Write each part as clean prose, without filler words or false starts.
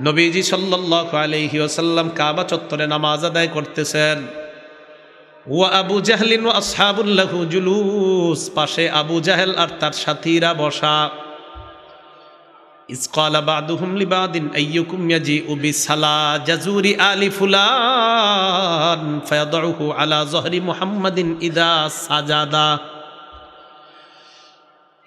নবীজি সাল্লাল্লাহু আলাইহি ওয়াসাল্লাম কাবা চত্বরে নামাজ আদায় করতেছেন। ওয়া আবু জাহলিন ওয়া আসহাবুল লাহু জুলুস, পাশে আবু জাহেল আর তার সাথীরা বসা। ইজ ক্বালা বা'দুহুম লিবাদিন আইয়ুকুম ইয়াজিউ বিসালা জাজুরি আলি ফুলান ফায়াদউহু আলা যহরি মুহাম্মাদিন ইদা সাজাদা।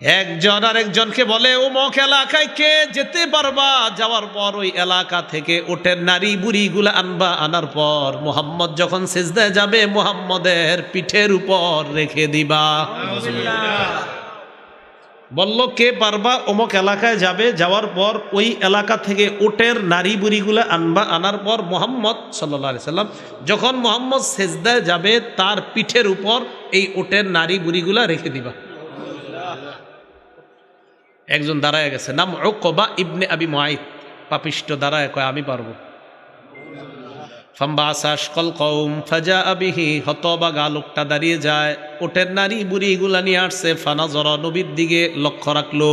একজন আরেকজনকে বলে, অমুক এলাকায় কে যেতে পারবা? যাওয়ার পর ওই এলাকা থেকে ওটের নারী বুড়িগুলা আনবা, আনার পর মুহাম্মদ যখন সিজদায় যাবে মুহাম্মদের পিঠের উপর রেখে দিবা। বলল কে পারবা? অমুক এলাকায় যাবে, যাওয়ার পর ওই এলাকা থেকে ওটের নারী বুড়িগুলা আনবা, আনার পর মুহাম্মদ সাল্লাল্লাহু আলাইহি সাল্লাম যখন মুহাম্মদ সিজদায় যাবে তার পিঠের উপর এই ওটের নারী বুড়িগুলা রেখে দিবা। একজন দাঁড়ায় গেছে, নাম উকবা ইবনে আবি মুআইত, পাপিষ্ট দাঁড়ায় কয় আমি পারবো। ফাম্বাসা আশকাল কওম ফাজাআ বিহি, হতবাগা লোকটা দাঁড়িয়ে যায়, ওটের নারী বুড়িগুলা নিয়ে আসছে। ফানাজরা, নবীর দিকে লক্ষ্য রাখলো।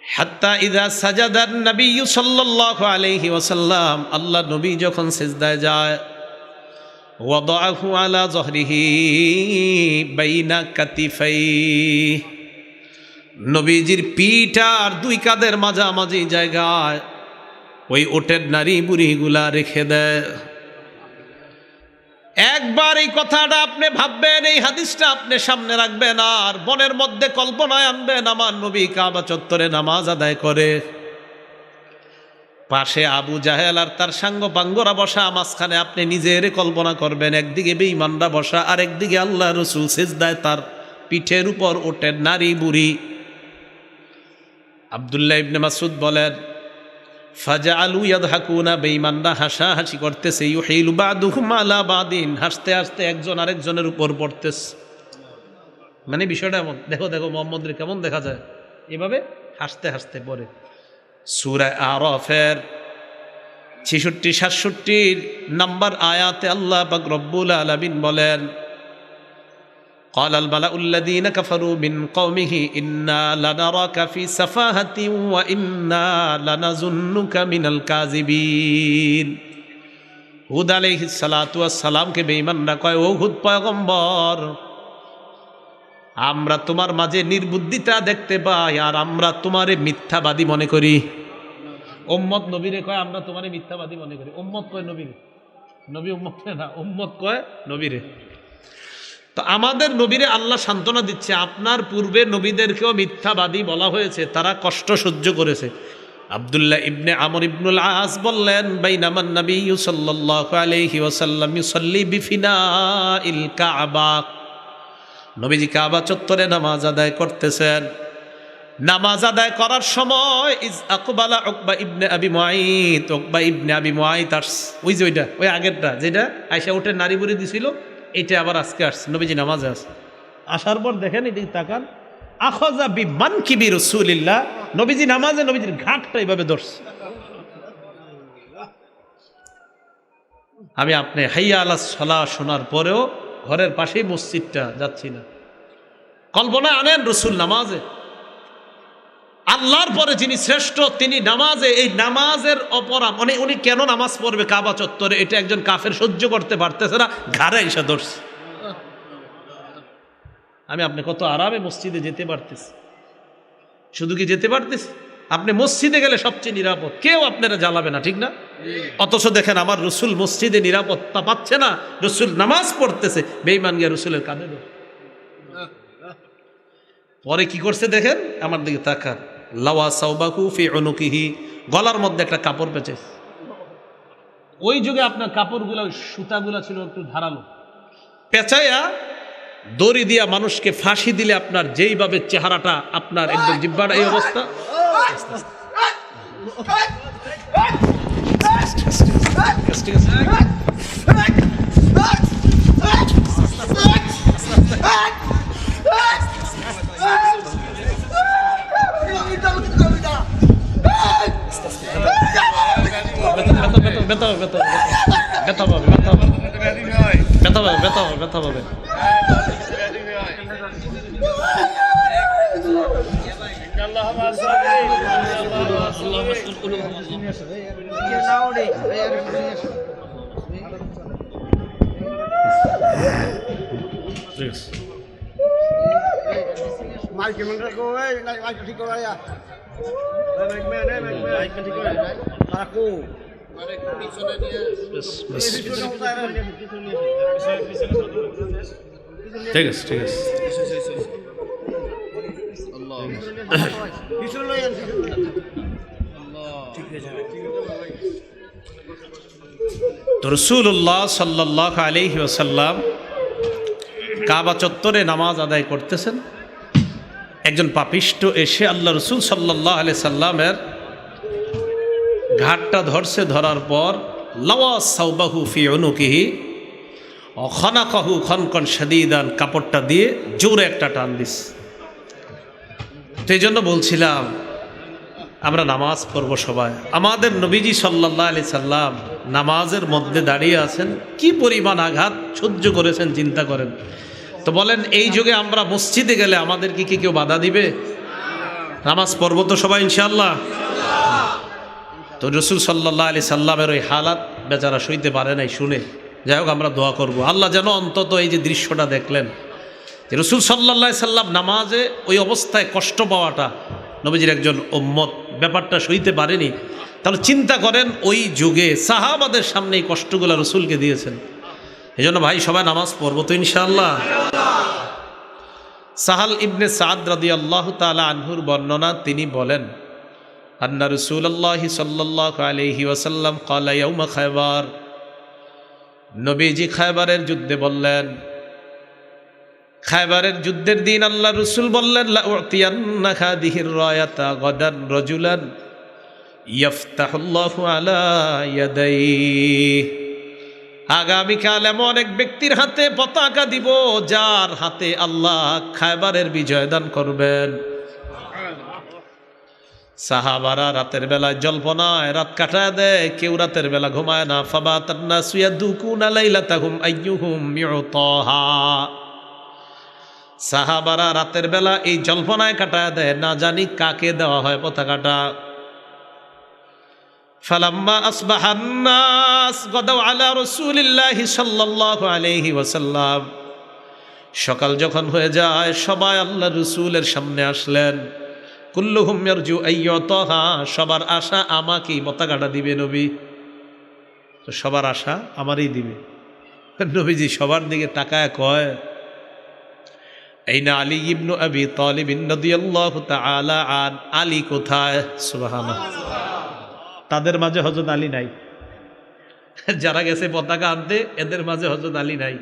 হাত্তা ইযা সাজাদান নবী সাল্লাল্লাহু আলাইহি ওয়াসাল্লাম, আল্লাহ নবী যখন সিজদায় যায়, ওয়াদাআহু আলা যহরিহি বাইনা কাতিফাইহি, নবীজির পিঠ আর দুই কাঁধের মাঝামাঝি জায়গায় ওই ওটের নারী বুড়িগুলা রেখে দেয়। একবার এই কথাটা আপনি ভাববেন, এই হাদিসটা আপনি সামনে রাখবেন, আর মনের মধ্যে কল্পনায় আনবেন আমার নবী কাবা চত্বরে নামাজ আদায় করে, পাশে আবু জাহেল আর তার সাঙ্গ পাঙ্গরা বসা, মাঝখানে আপনি নিজের কল্পনা করবেন, একদিকে বেঈমানরা বসা আর একদিকে আল্লাহ রাসূল সিজদায়, তার পিঠের উপর ওটের নারী বুড়ি। আব্দুল্লাহ ইবনে মাসউদ বলেন, ফাজাআলু ইয়াদহাকুনা, বেঈমানরা হাসাহাসি করতেছে, ইউহিলু বাদুহুম আলা বাদিন, হাসতে হাসতে একজন আরেকজনের উপর পড়তেছে। মানে বিষয়টা এমন, দেখো দেখো মুহাম্মদের কেমন দেখা যায়, এভাবে হাসতে হাসতে পড়ে। সূরা আরাফের 66-67 নাম্বার আয়াতে আল্লাহ পাক রব্বুল আলামিন বলেন, قال الملأ الذين كفروا من قومه إنا لنراك في سفاهة وإنا لنظنك من الكاذبين। হুদ আলাইহিস সালাতু ওয়াস সালামকে বেঈমানরা কয়, ও হুদ পয়গম্বর, আমরা তোমার মাঝে নির্বুদ্ধিতা দেখতে পাই আর আমরা তোমারে মিথ্যাবাদী মনে করি। উম্মত নবীরে কয় আমরা তোমারে মিথ্যাবাদী মনে করি। উম্মত কয় নবীরে, নবী উম্মত না, উম্মত কয় নবীরে। তো আমাদের নবীরে আল্লাহ সান্ত্বনা দিচ্ছে, আপনার পূর্বে নবীদেরকেও মিথ্যাবাদী বলা হয়েছে, তারা কষ্ট সহ্য করেছে। আব্দুল্লাহ ইবনে আমর ইবনুল আস বললেন, বাইনামান নবী সাল্লাল্লাহু আলাইহি ওয়াসাল্লাম ইউসাল্লি বিফিনাইল কাবা, নবীজি কাবা চত্বরে নামাজ আদায় করতেছেন। নামাজ আদায় করার সময় ইজ আকবালা উকবা ইবনে আবি মুআইত, উকবা ইবনে আবি মুআইত ওই যে ওইটা, ওই আগেরটা যেটা আয়েশা উঠে নারী বুড়ি দিছিল, এটা আবার আজকে আসছে। নবীজি নামাজে আসছে, আসার পর দেখেন এদিকে তাকান, আখাযা বিমানকিবি রাসূলিল্লাহ, নবীজি নামাজে নবীজির ঘাটটা এইভাবে ধরছে। আমি আপনি হাইয়া আলাস সালাহ শোনার পরেও ঘরের পাশেই মসজিদটা যাচ্ছি না। কল্পনা আনেন রাসূল নামাজে, আল্লাহর পরে যিনি শ্রেষ্ঠ তিনি নামাজে, এই নামাজের অপরাধ মানে উনি কেন নামাজ পড়বে কাবা চত্বরে, এটা একজন কাফের সহ্য করতে পারতেছে না, ঘাড়ে এসে ধরছে। আমি আপনি কত আরামে মসজিদে যেতে পারতেছি, শুধু কি যেতে পারতেছি, আপনি মসজিদে গেলে সবচেয়ে নিরাপদ, কেউ আপনারা জ্বালাবে না, ঠিক না? অথচ দেখেন আমার রসুল মসজিদে নিরাপত্তা পাচ্ছে না, রসুল নামাজ পড়তেছে, বেঈমান গিয়ে রসুলের কাঁধে ধরে। পরে কি করছে দেখেন, আমার দিকে তাকান, লাওয়া সাওবাহু ফি উনুকিহি, গলার মধ্যে একটা কাপড় পেঁচে। ওই যুগে আপনার কাপড়গুলো, সুতাগুলো ছিল একটু ধারালো, পেঁচাইয়া দড়ি দিয়া মানুষকে ফাঁসি দিলে আপনার যেইভাবে চেহারাটা আপনার একদম জিহ্বাটা এই অবস্থা। ব্যথা পাবে। ঠিক আছে, ঠিক আছে। তো রাসূলুল্লাহ সাল্লাল্লাহু আলাইহি ওয়াসাল্লাম কাবা চত্বরে নামাজ আদায় করতেছেন। একজন পাপিষ্ট এসে আল্লাহ রসুল সাল্লাল্লাহু আলাইহি সাল্লামের ঘাটটা ধরছে, ধরার পর লাওয়া সাওবাহু ফি উনুকিহি অখনাকাহু খনকন শাদীদান, কাপড়টা দিয়ে জোরে একটা টান দিস। তো এই জন্য বলছিলাম আমরা নামাজ পড়ব সবাই। আমাদের নবীজি সাল্লাল্লাহু আলাইহি সাল্লাম নামাজের মধ্যে দাঁড়িয়ে আছেন, কি পরিমাণ আঘাত সহ্য করেছেন চিন্তা করেন। তো বলেন এই যুগে আমরা মসজিদে গেলে আমাদেরকে কি কেউ বাধা দিবে? নামাজ পড়ব তো সবাই ইনশাআল্লাহ। তো রাসূল সাল্লাল্লাহু আলাইহি সাল্লামের ওই হালাত বেচারা সইতে পারে নাই শুনে। যাই হোক, আমরা দোয়া করব আল্লাহ যেন অন্তত এই যে দৃশ্যটা দেখলেন যে রাসূল সাল্লাল্লাহু আলাইহি সাল্লাম নামাজে ওই অবস্থায় কষ্ট পাওয়াটা, নবীজির একজন উম্মত ব্যাপারটা সইতে পারেনি। তাহলে চিন্তা করেন ওই যুগে সাহাবাদের সামনে এই কষ্টগুলো রাসূলকে দিয়েছেন। এই জন্য ভাই সবাই নামাজ পড়বো তো ইনশাআল্লাহ। সাহাল ইবনে সাদ রাদিয়াল্লাহু তাআলা আনহুর বর্ণনা, তিনি বলেন আন্না রাসূলুল্লাহি সাল্লাল্লাহু আলাইহি ওয়াসাল্লাম ক্বালা ইয়াউমা খায়বার, নবীজি খায়বারের যুদ্ধে বললেন, খায়বারের যুদ্ধের দিন আল্লাহ রসুল বললেন লা উতিয়ান্না হাদিহির রায়াতা গাদান রাজুলান ইয়াফতাহুল্লাহু আলা ইয়াদাইহি, আগামীকাল এমন এক ব্যক্তির হাতে পতাকা দিব যার হাতে আল্লাহ খায়বারের বিজয় দান করবেন। সাহাবারা রাতের বেলায় জল্পনায় রাত কাটায় দেয়, কেউ রাতের বেলা ঘুমায় না। ফাবাতান নাসু ইয়াদুকুনা লাইলাতাহুম আইয়ুহুম ইউতাহা, সাহাবারা রাতের বেলা এই জল্পনায় কাটায় দেয়, না জানি কাকে দেওয়া হয় পতাকাটা। ফালাম্মা আসবাহান নাস গাদাউ আলা রাসূলিল্লাহি সাল্লাল্লাহু আলাইহি ওয়াসাল্লাম, সকাল যখন হয়ে যায় সবাই আল্লাহর রাসূলের সামনে আসলেন। কুল্লুহুম ইয়ারজু আইয়ুতাহা, সবার আশা আমাকেই পতাকাটা দিবে নবী। তো সবার আশা আমারই দিবে। নবীজি সবার দিকে তাকায় কয়, আইনা আলী ইবনু আবি তালিব রাদিয়াল্লাহু তাআলা আন, আলী কোথায়? সুবহানাল্লাহ। তাদের মাঝে হযরত আলী নাই, যারা গেছে পতাকা আনতে এদের মাঝে হযরত আলী নাই।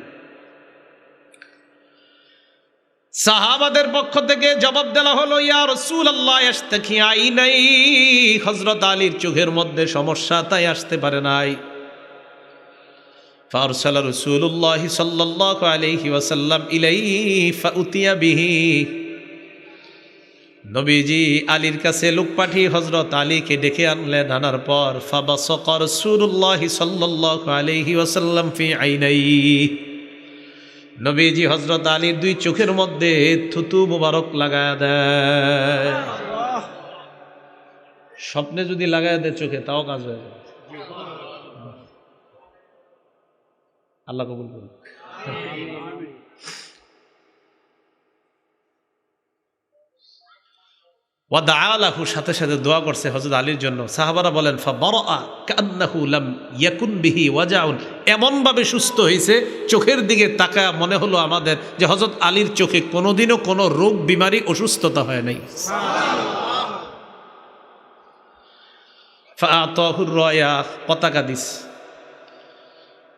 সাহাবাদের পক্ষ থেকে জবাব দেওয়া হলো, ইয়া রাসূলুল্লাহ ইশতাকি আইনাই, হযরত আলীর চোখের মধ্যে সমস্যা, তাই আসতে পারে নাই। ফারসালা রাসূলুল্লাহ সাল্লাল্লাহু আলাইহি ওয়াসাল্লাম ইলাইহি ফাউতিয়া বিহি, নবীজি আলীর কাছে লোক পাঠিয়ে হযরত আলীকে ডেকে আনলেন। আনার পর ফাবাসাকা রাসূলুল্লাহ সাল্লাল্লাহু আলাইহি ওয়াসাল্লাম ফি আইনাইহি, নবীজি হযরত আলীর দুই চোখের মধ্যে থুতু মুবারক লাগায় দেয়। স্বপ্নে যদি লাগায় দেয় চোখে, তাও কাজ হয়ে যায়। আল্লাহ কবুল করুন। ওয়াদাআলাহু, সাথে সাথে দোয়া করছে হযরত আলীর জন্য। সাহাবারা বলেন ফাবারাআ কান্নাহু লাম ইয়াকুন বিহি ওয়াজাউন, এমন ভাবে সুস্থ হয়েছে চোখের দিকে তাকায় মনে হলো আমাদের যে হযরত আলীর চোখে কোনোদিনও কোনো রোগ বিমারি অসুস্থতা হয় নাই। ফাআতাহুর রায়া, পতাকা দিস।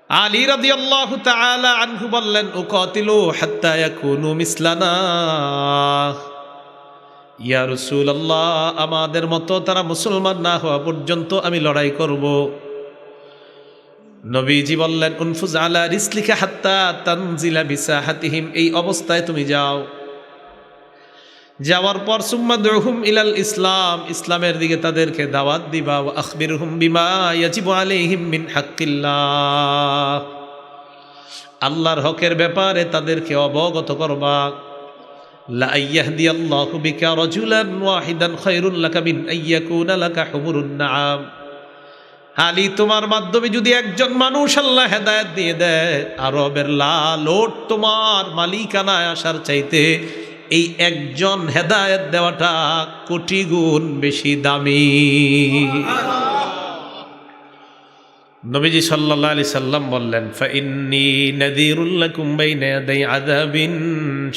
আলী রাদিয়াল্লাহু তাআলা আনহু বললেন উকাতিলু হাত্তা ইয়াকুনু মিসলানা, ইয়া রাসূলুল্লাহ, আমাদের মতো তারা মুসলমান না হওয়া পর্যন্ত আমি লড়াই করব। নবীজি বললেন উনফুজ আলা রিসলিকা হাত্তা তানজিলা বিসাহাতিহিম, এই অবস্থায় তুমি যাও। যাওয়ার পর সুম্মা দুহুম ইলাল ইসলাম, ইসলামের দিকে তাদেরকে দাওয়াত দিবা। ওয়া আখবিরহুম বিমা ইয়াজিবু আলাইহিম মিন হাক্কিল্লাহ, আল্লাহর হকের ব্যাপারে তাদেরকে অবগত করবা। লা ইয়াহদিয়াল্লাহু বিকা রাজুলান ওয়াহিদান খায়রুল লাকা মিন আইয়াকুনা লাকা হুমুরুন নাআম। খালি তোমার মাধ্যমে যদি একজন মানুষ আল্লাহ হেদায়েত দিয়ে দেয়, আরবের লাল ওট তোমার মালিকানায় আসার চাইতে এই একজন হেদায়েত দেওয়াটা কোটি গুণ বেশি দামি। নবীজি সাল্লাল্লাহু আলাইহি সাল্লাম বললেন, ফাইন্নী নাযীরুল লাকুম বাইনা ইয়াদাই আযাবিন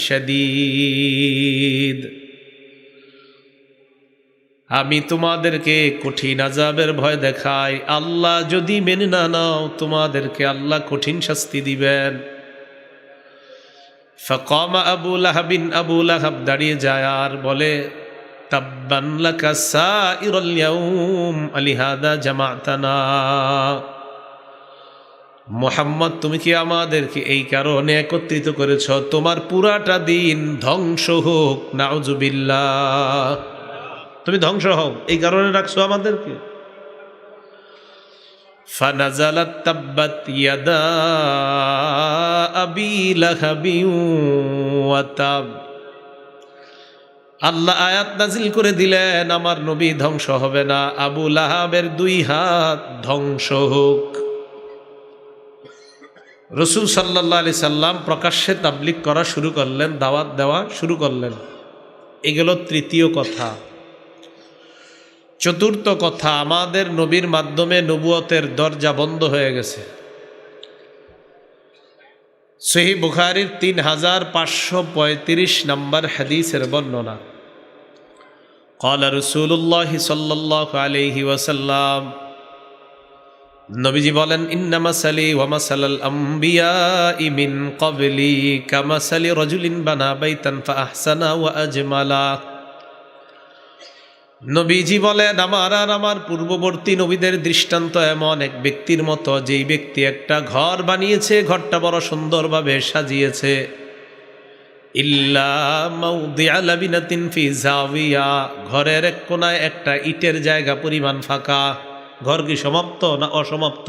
শাদীদ, আমি তোমাদেরকে কঠিন আযাবের ভয় দেখাই। আল্লাহ যদি মেনে না নাও, তোমাদেরকে আল্লাহ কঠিন শাস্তি দিবেন। ফাকামা আবু লাহাবিন, আবু লাহাব দাঁড়িয়ে যায় আর বলে, তাব্বান লাকা সাইরাল ইয়াউম আলিহাদা জামাতানা। মুহাম্মদ, তুমি কি আমাদেরকে এই কারণে একত্রিত করেছ? তোমার পুরাটা দিন ধ্বংস হোক, নাউজুবিল্লাহ। তুমি ধ্বংস হও, এই কারণে রাখছো আমাদেরকে। ফানাজালাত তাব্বাত ইয়াদা আবি লাহাবিন ওয়া তাব। আল্লাহ আয়াত নাজিল করে দিলেন, আমার নবী ধ্বংস হবে না, আবু লাহাবের দুই হাত ধ্বংস হোক। রাসূল সাল্লাল্লাহু আলাইহি সাল্লাম প্রকাশ্যে তাবলীগ করা শুরু করলেন, দাওয়াত দেওয়া শুরু করলেন। এগুলো তৃতীয় কথা। চতুর্থ কথা, আমাদের নবীর মাধ্যমে নবুয়তের দরজা বন্ধ হয়ে গেছে। সহিহ বুখারীর 3535 নম্বর হাদিসের বর্ণনা। قال رسول الله صلى الله عليه وسلم, নবীজি বলেন, ইন্না মাসালি ওয়া মাসালাল আমবিয়াই মিন ক্বাবলি কামাসালি রাজুলিন বানা বাইতান ফাআহসানা ওয়া আজমালা। নবীজি বলেন, আমার আর আমার পূর্ববর্তী নবীদের দৃষ্টান্ত এমন এক ব্যক্তির মতো, যেই ব্যক্তি একটা ঘর বানিয়েছে, ঘরটা বড় সুন্দরভাবে সাজিয়েছে। ইল্লা মাউদিআ লাবিনাতিন ফি জাওিয়া, ঘরের এক কোনায় একটা ইটের জায়গা পরিমাণ ফাঁকা। ঘর কি সমাপ্ত না অসমাপ্ত?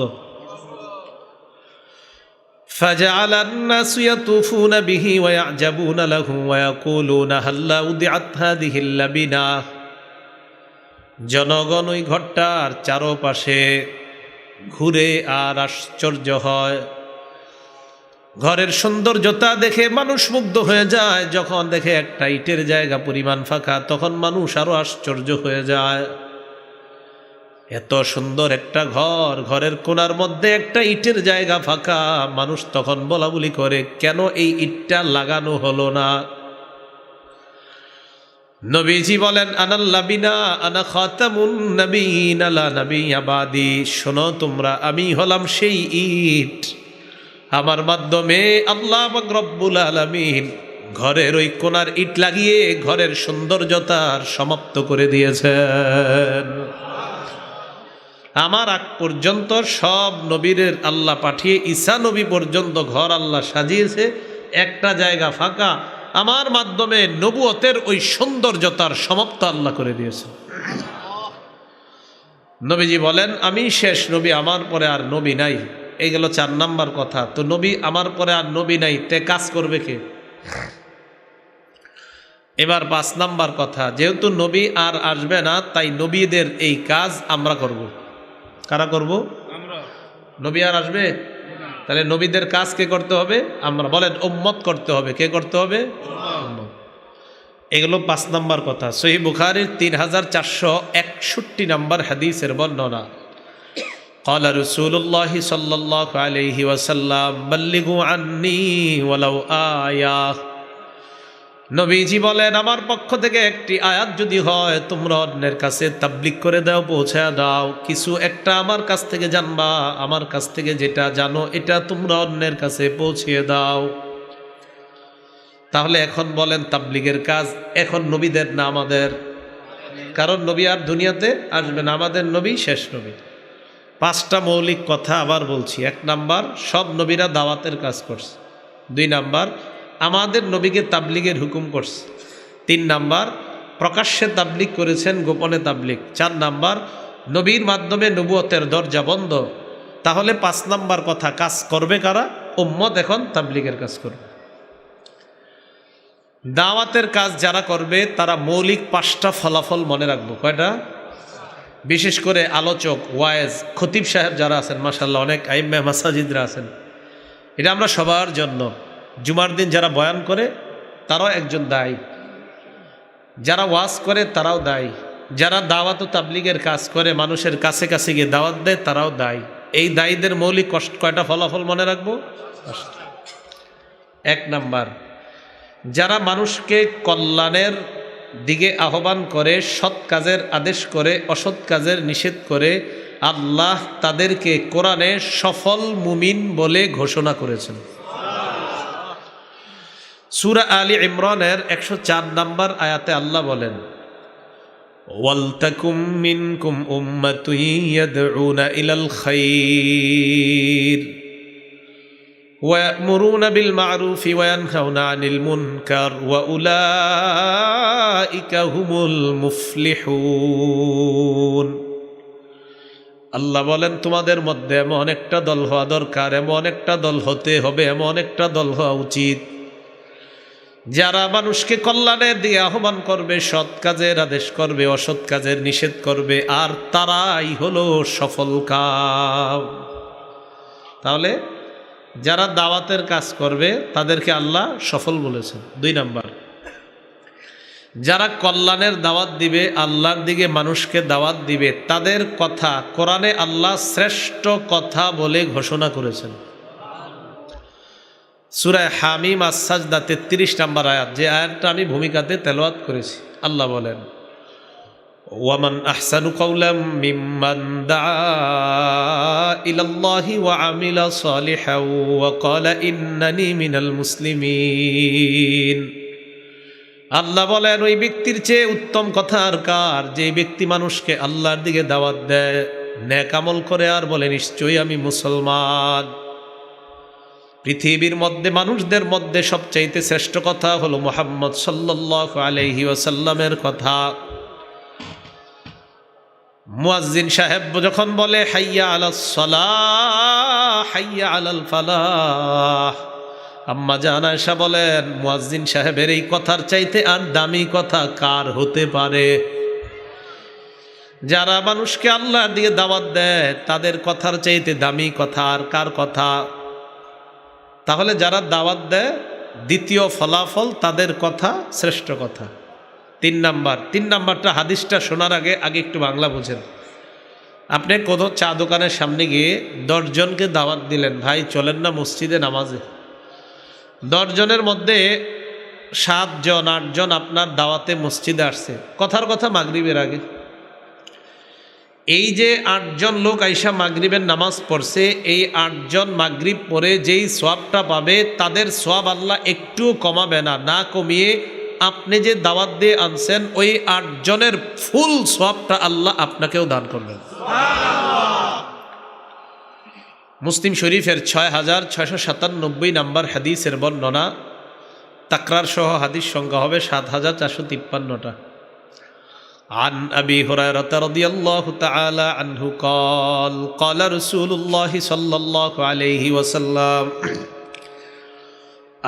ফাজআলান নাসু ইয়াতুফুনা বিহি ওয়া ইয়াজাবুনা লাহু ওয়া ইয়াকুলুনা হাল্লা উদিআত হাযিহিল লাবিনা। জনগণ ওই ঘরটার চারপাশে ঘুরে আর আশ্চর্য হয়। ঘরের সৌন্দর্যতা দেখে মানুষ মুগ্ধ হয়ে যায়। যখন দেখে একটা ইটের জায়গা পরিমাণ ফাঁকা, তখন মানুষ আরো আশ্চর্য হয়ে যায়। এত সুন্দর একটা ঘর, ঘরের কোণার মধ্যে একটা ইটের জায়গা ফাঁকা। মানুষ তখন বলাবলি করে, কেন এই ইটটা লাগানো হলো না? নবীজি বলেন, আনাল লাবিনা আনা খাতামুন নবিয়িন লা নাবিয়্যা বাদি। শোনো তোমরা, আমি হলাম সেই ইট, আমার মাধ্যমে আল্লাহ পাক রব্বুল আলামিন ঘরের ওই কোণার ইট লাগিয়ে ঘরের সৌন্দর্যতার সমাপ্ত করে দিয়েছেন। আমার আগ পর্যন্ত সব নবীদের আল্লাহ পাঠিয়ে ঈসা নবী পর্যন্ত ঘর আল্লাহ সাজিয়েছে, একটা জায়গা ফাঁকা। আমার মাধ্যমে নবুয়তের ওই সৌন্দর্যতার সমাপ্ত আল্লাহ করে দিয়েছে। নবীজি বলেন, আমি শেষ নবী, আমার পরে আর নবী নাই। এই গেল 4 নাম্বার কথা। তো নবী আমার পরে আর নবী নাই, তে কাজ করবে কে? এবার 5 নাম্বার কথা, যেহেতু নবী আর আসবে না, তাই নবীদের এই কাজ আমরা করব। কারা করব? আমরা। নবী আর আসবে, তাহলে নবীদের কাজ কে করতে হবে? আমরা। বলেন, উম্মত করতে হবে। কে করতে হবে? এগুলো 5 নাম্বার কথা। সহিহ বুখারীর 3461 নম্বর হাদিসের বর্ণনা। قال رسول الله صلى الله عليه وسلم بلغوا عني ولو آية। নবীজি বলেন, আমার পক্ষ থেকে একটি আয়াত যদি হয়, তোমরা অন্যের কাছে তাবলীগ করে দাও, পৌঁছে দাও। কিছু একটা আমার কাছ থেকে জানবা, আমার কাছ থেকে যেটা জানো এটা তোমরা অন্যের কাছে পৌঁছিয়ে দাও। তাহলে এখন বলেন, তাবলীগের কাজ এখন নবীদের না আমাদের? কারণ নবী আর দুনিয়াতে আসবে না, আমাদের নবী শেষ নবী। 5টা মৌলিক কথা আবার বলছি। 1 নাম্বার, সব নবীরা দাওয়াতের কাজ করছে। 2 নাম্বার, আমাদের নবীকে তাবলীগের হুকুম করছে। 3 নাম্বার, প্রকাশ্যে তাবলীগ করেছেন, গোপনে তাবলীগ। 4 নাম্বার, নবীর মাধ্যমে নবুয়তের দরজা বন্ধ। তাহলে 5 নাম্বার কথা, কাজ করবে কারা? উম্মত এখন তাবলীগের কাজ করবে। দাওয়াতের কাজ যারা করবে তারা মৌলিক 5টা ফলাফল মনে রাখবো। কয়টা? বিশেষ করে আলোচক, ওয়ায়েজ, খতিব সাহেব যারা আছেন, মাশাআল্লাহ অনেক আইম্মা মাসাজিদরা আছেন, এটা আমরা সবার জন্য। জুমার দিন যারা বয়ান করে তারাও একজন দায়ী, যারা ওয়াজ করে তারাও দায়ী, যারা দাওয়াত ও তাবলিগের কাজ করে মানুষের কাছে কাছে গিয়ে দাওয়াত দেয় তারাও দায়ী। এই দায়ীদের মৌলিক কয়টা ফলাফল মনে রাখবো? 1 নাম্বার, যারা মানুষকে কল্যাণের দিকে আহ্বান করে, সৎ কাজের আদেশ করে, অসৎ কাজের নিষেধ করে, আল্লাহ তাদেরকে কোরআনে সফল মুমিন বলে ঘোষণা করেছেন। সূরা আলী ইমরানের 104 নম্বর আয়াতে আল্লাহ বলেন, ওয়ালতাকুম মিনকুম উম্মাতুন ইয়াদউনা ইলাল খায়র ويأمرون بالمعروف وينهون عن المنكر وأولئك هم المفلحون। আল্লাহ বলেন, তোমাদের মধ্যে এমন একটা দল হওয়া দরকার, এমন একটা দল হতে হবে, এমন একটা দল হওয়া উচিত যারা মানুষকে কল্যাণের দিকে আহ্বান করবে, সৎ কাজের আদেশ করবে, অসৎ কাজের নিষেধ করবে, আর তারাই হলো সফল কাম। তাহলে যারা দাওয়াতের কাজ করবে তাদেরকে আল্লাহ সফল বলেছেন। 2 নাম্বার, যারা কল্যাণের দাওয়াত দিবে, আল্লাহর দিকে মানুষকে দাওয়াত দিবে, তাদের কথা কোরআনে আল্লাহ শ্রেষ্ঠ কথা বলে ঘোষণা করেছেন। সূরা হামিম আস-সাজদা 33 নম্বর আয়াত, যে আয়াতটা আমি ভূমিকাতে তেলাওয়াত করেছি, আল্লাহ বলেন, ওয়ামান আহসানু কাওলাম মিম্মান দাআ ইলাল্লাহি ওয়া আমিলা সালিহান ওয়া ক্বালা ইন্নানি মিনাল মুসলিমিন। আল্লাহ বলেন, ওই ব্যক্তির চেয়ে উত্তম কথা আর কার, যে ব্যক্তি মানুষকে আল্লাহর দিকে দাওয়াত দেয়, নেক আমল করে আর বলে নিশ্চয়ই আমি মুসলমান। পৃথিবীর মধ্যে মানুষদের মধ্যে সবচাইতে শ্রেষ্ঠ কথা হলো মুহাম্মদ সাল্লাল্লাহু আলাইহি ওয়াসাল্লামের কথা। মুয়াজ্জিন সাহেব যখন বলে হাইয়া আলাস সালাহ হাইয়া আলাল ফালাহ, আম্মা জান আয়েশা বলেন, মুয়াজ্জিন সাহেবের এই কথার চাইতে আর দামি কথা কার হতে পারে? যারা মানুষকে আল্লাহর দিকে দাওয়াত দেয় তাদের কথার চাইতে দামি কথা আর কার কথা? তাহলে যারা দাওয়াত দেয়, দ্বিতীয় ফলাফল তাদের কথা শ্রেষ্ঠ কথা। 3 নাম্বারটা হাদিসটা শোনার আগে একটু বাংলা বোঝেন। আপনি কোনো চা দোকানের সামনে গিয়ে 10 জনকে দাওয়াত দিলেন, ভাই চলেন না মসজিদে নামাজে। 10 জনের মধ্যে 7 জন 8 জন আপনার দাওয়াতে মসজিদে আসছে, কথার কথা মাগরিবের আগে। এই যে 8 জন লোক আইসা মাগরিবের নামাজ পড়ছে, এই 8 জন মাগরিব পড়ে যেই সওয়াবটা পাবে, তাদের সওয়াব আল্লাহ একটুও কমাবে না, না কমিয়ে আপনি যে দাওয়াত দিয়ে আনছেন ওই 8 জনের ফুল সওয়াবটা আল্লাহ আপনাকেও দান করবেন। মুসলিম শরীফের 6697 নম্বর হাদিসের বর্ণনা, তাকরার সহ হাদিস সংখ্যা হবে 7453টা। عن أبي هريرة رضي الله تعالى عنه قال قال رسول الله صلى الله عليه وسلم।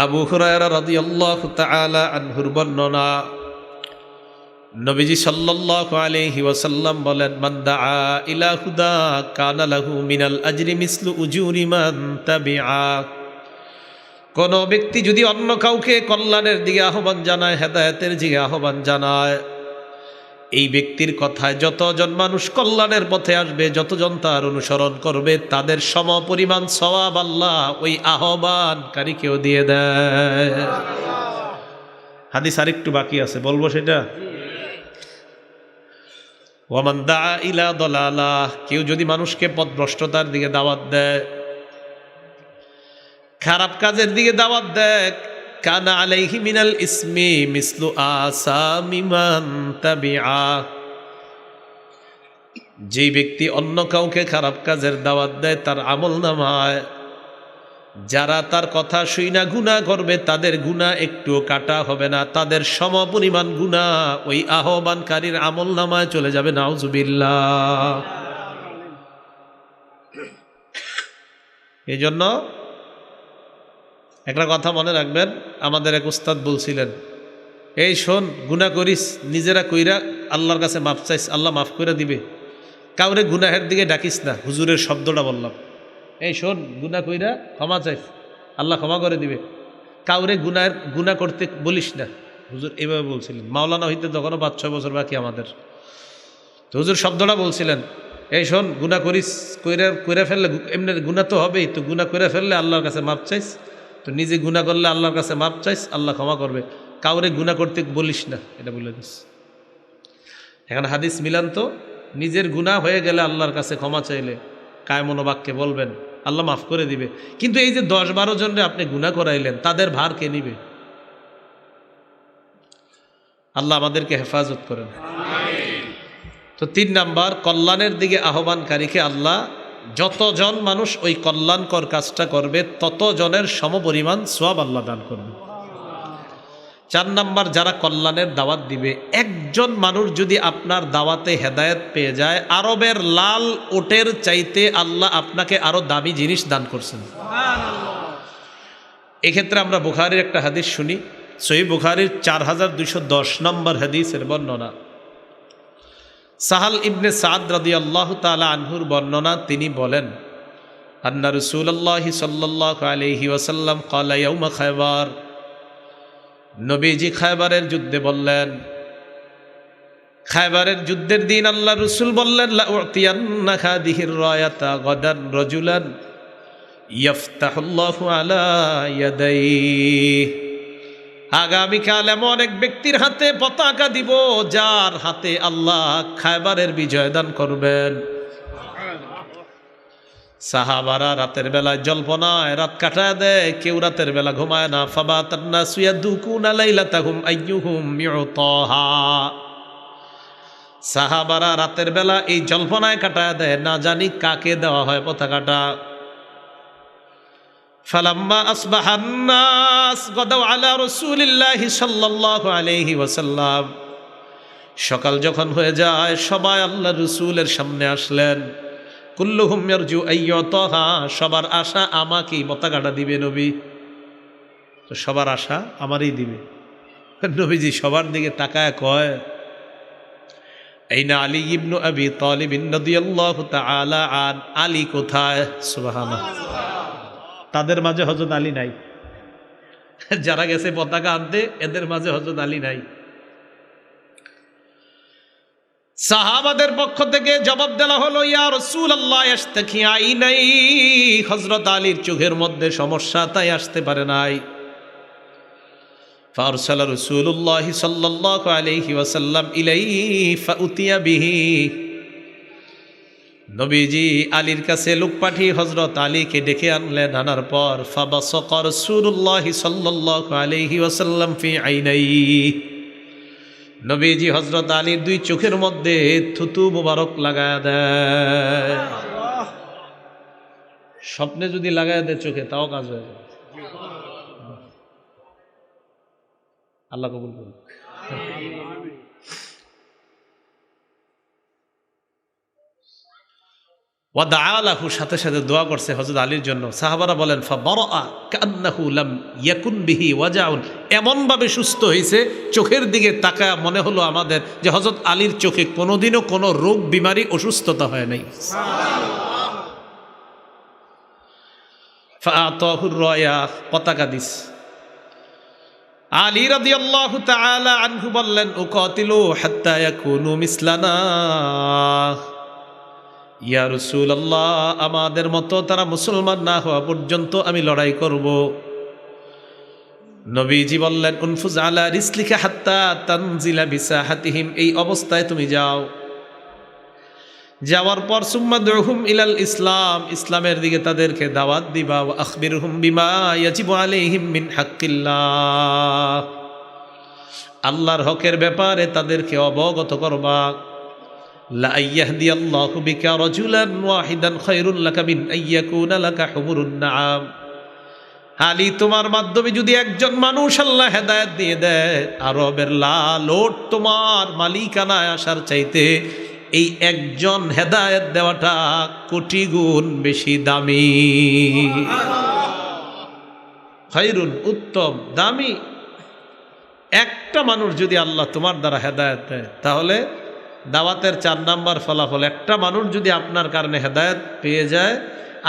আবু হুরায়রা রাদিয়াল্লাহু তাআলা আনহুর বর্ণনা, নবীজি সাল্লাল্লাহু আলাইহি ওয়াসাল্লাম বলেন, মান দাআ ইলা হুদা কানা লাহু মিনাল আজরি মিসলু উজুরি মান তাবিআ। কোন ব্যক্তি যদি অন্য কাউকে কল্যাণের দিকে আহ্বান জানায়, হেদায়েতের দিকে আহ্বান জানায়, এই ব্যক্তির কথায় যতজন মানুষ কল্যাণের পথে আসবে, যতজন তার অনুসরণ করবে, তাদের সমপরিমাণ সওয়াব আল্লাহ ওই আহ্বানকারীকেও দিয়ে দেয়। হাদিস আরেকটু বাকি আছে, বলবো সেটা। ওয়ামান দাআ ইলা দালালাহ, কেউ যদি মানুষকে পথভ্রষ্টতার দিকে দাওয়াত দেয়, খারাপ কাজের দিকে দাওয়াত দেয়, কানা আলাইহি মিনাল ইসমি মিসলু আসামি মান তাবিআ। যেই ব্যক্তি অন্য কাউকে খারাপ কাজের দাওয়াত দেয়, তার আমলনামায় যারা তার কথা শুইনা গুনাহ করবে, তাদের গুনাহ একটুও কাটা হবে না, তাদের সমপরিমাণ গুনাহ ওই আহ্বানকারীর আমলনামায় চলে যাবে। নাউজুবিল্লাহ। এই জন্য একটা কথা মনে রাখবেন, আমাদের এক উস্তাদ বলছিলেন, এই শোন, গুনাহ করিস, নিজেরা কইরা আল্লাহর কাছে মাফ চাইস, আল্লাহ মাফ করে দিবে। কাউরে গুনাহের দিকে ডাকিস না, হুজুরের শব্দটা বললাম। এই শোন, গুনাহ কইরা ক্ষমা চাইস, আল্লাহ ক্ষমা করে দিবে। কাউরে গুনাহ করতে বলিস না, হুজুর এভাবে বলছিলেন। মাওলানা হইতে তখনও 5-6 বছর বাকি আমাদের। তো হুজুর শব্দটা বলছিলেন, এই শোন, গুনাহ করিস, কইরা ফেললে এমনি গুনাহ তো হবেই, তো গুনাহ করে ফেললে আল্লাহর কাছে মাপ চাইস, তো নিজে গুনাহ করলে আল্লাহর কাছে মাপ চাইস, আল্লাহ ক্ষমা করবে। কাউরে গুনাহ করতে বলিস না, এটা বলে দিস। এখন হাদিস মিলান তো, নিজের গুনাহ হয়ে গেলে আল্লাহর কাছে ক্ষমা চাইলে কায় মনোবাক্যে বলবেন, আল্লাহ মাফ করে দিবে। কিন্তু এই যে 10-12 জনরে আপনি গুনাহ করাইলেন, তাদের ভার কে নিবে? আল্লাহ আমাদেরকে হেফাজত করেন। তো 3 নাম্বার, কল্যাণের দিকে আহ্বানকারীকে আল্লাহ, যতজন মানুষ ওই কল্যাণকর কাজটা করবে তত জনের সমপরিমাণ সওয়াব আল্লাহ দান করবে। 4 নাম্বার, যারা কল্যাণের দাওয়াত দিবে, একজন মানুষ যদি আপনার দাওয়াতে হেদায়েত পেয়ে যায়, আরবের লাল ওটের চাইতে আল্লাহ আপনাকে আরো দামি জিনিস দান করছেন। এক্ষেত্রে আমরা বুখারীর একটা হাদিস শুনি, সহিহ বুখারীর 4210 নম্বর হাদিসের বর্ণনা। সাহাল ইবনে সাদ রাদিয়াল্লাহু তাআলা আনহুর বর্ণনা, তিনি বলেন, আন্না রাসূলুল্লাহ সাল্লাল্লাহু আলাইহি ওয়াসাল্লাম ক্বালা ইয়াউমা খায়বার, নবীজি খায়বারের যুদ্ধে বললেন, খায়বারের যুদ্ধের দিন আল্লাহ রাসূল বললেন, লা উতিয়ান্না হাদিহির রায়াতা গাদান রাজুলান ইয়াফতাহুল্লাহু আলা ইয়াদাইহি, আগামীকাল এমন এক ব্যক্তির হাতে পতাকা দিব যার হাতে আল্লাহ খায়বারের বিজয় দান করবেন। সাহাবারা রাতের বেলায় জল্পনায় রাত কাটায় দেয়, কেউ রাতের বেলা ঘুমায় না। ফাবাতান নাসু ইয়াদুকুনা লাইলাতাহুম আইয়ুহুম ইউতাহা, সাহাবারা রাতের বেলা এই জল্পনায় কাটায় দেয়, না জানি কাকে দেওয়া হয় পতাকাটা। ফালাম্মা আসবাহান নাস গাদাউ আলা রাসূলিল্লাহি সাল্লাল্লাহু আলাইহি ওয়াসাল্লাম, সকাল যখন হয়ে যায় সবাই আল্লাহর রাসূলের সামনে আসলেন। কুল্লুহুম ইয়ারজু আইয়ুতাহা, সবার আশা আমাকেই পতাকাটা দিবে নবী, তো সবার আশা আমারই দিবে। নবীজি সবার দিকে তাকায় কয়, আইনা আলী ইবনু আবি তালিব রাদিয়াল্লাহু তাআলা আন, আলী কোথায়? সুবহানাল্লাহ। তাদের মাঝে হযরত আলী নাই, যারা গেছে পতাকা আনতে এদের মাঝে হযরত আলী নাই। সাহাবাদের পক্ষ থেকে জবাব দেওয়া হলো, ইয়া রাসূলুল্লাহ ইশতাকি আইনাই, হযরত আলীর চোখের মধ্যে সমস্যা, তাই আসতে পারে নাই। ফারসালা রাসূলুল্লাহ সাল্লাল্লাহু আলাইহি ওয়াসাল্লাম ইলাইহি ফাউতিয়া বিহি, নবীজি আলীর কাছে লোক পাঠিয়ে হযরত আলীকে ডেকে আনলেন। আনার পর ফাবাসাকা রাসূলুল্লাহ সাল্লাল্লাহু আলাইহি ওয়াসাল্লাম ফি আইনাইহি, নবীজি হযরত আলীর 2 চোখের মধ্যে থুতু মুবারক লাগায় দেয়। স্বপ্নে যদি লাগায় দেয় চোখে, তাও কাজ হয়ে যায়। আল্লাহ কবুল করুন। ওয়াদাআলাহু, সাথে সাথে দোয়া করছে হযরত আলীর জন্য। সাহাবারা বলেন, ফাবারাআ কান্নাহু লাম ইয়াকুন বিহি ওয়াজাউন, এমন ভাবে সুস্থ হয়েছে, চোখের দিকে তাকায় মনে হলো আমাদের যে হযরত আলীর চোখে কোনোদিনও কোনো রোগ বিমারি অসুস্থতা হয় নাই। সুবহানাল্লাহ। ফাআতাহুর রায়া, পতাকা দিস। আলী রাদিয়াল্লাহু তাআলা আনহু বললেন, উকাতিলু হাত্তা ইয়াকুনু মিসলানা, ইয়া রাসূলুল্লাহ, আমাদের মতো তারা মুসলমান না হওয়া পর্যন্ত আমি লড়াই করব। নবীজি বললেন, উনফুজ আলা রিসলিকা হাত্তা তানজিলা বিসাহাতিহিম, এই অবস্থায় তুমি যাও। যাওয়ার পর সুম্মা দুহুম ইলাল ইসলাম, ইসলামের দিকে তাদেরকে দাওয়াত দিবা। ওয়া আখবিরহুম বিমা ইয়াজিবু আলাইহিম মিন হাক্কিল্লাহ, আল্লাহর হকের ব্যাপারে তাদেরকে অবগত করবা। লা ইয়াহদিয়াল্লাহু বিকা রাজুলান ওয়াহিদান খায়রুল লাকা মিন আইয়াকুনা লাকা হুমুরুন নাআম, আলী তোমার মাধ্যমে যদি একজন মানুষ আল্লাহ হেদায়েত দিয়ে দেয়, আরবের লাল ওট তোমার মালিকানায় আসার চাইতে এই একজন হেদায়েত দেওয়াটা কোটি গুণ বেশি দামি। খায়রুন, উত্তম, দামি। একটা মানুষ যদি আল্লাহ তোমার দ্বারা হেদায়েত দেয়, তাহলে দাওয়াতের 4 নাম্বার ফলাফল, একটা মানুষ যদি আপনার কারণে হেদায়েত পেয়ে যায়,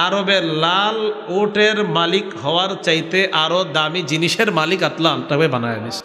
আরবের লাল ওটের মালিক হওয়ার চাইতে আরো দামি জিনিসের মালিক আল্লাহ আপনাকে বানায় দিচ্ছে।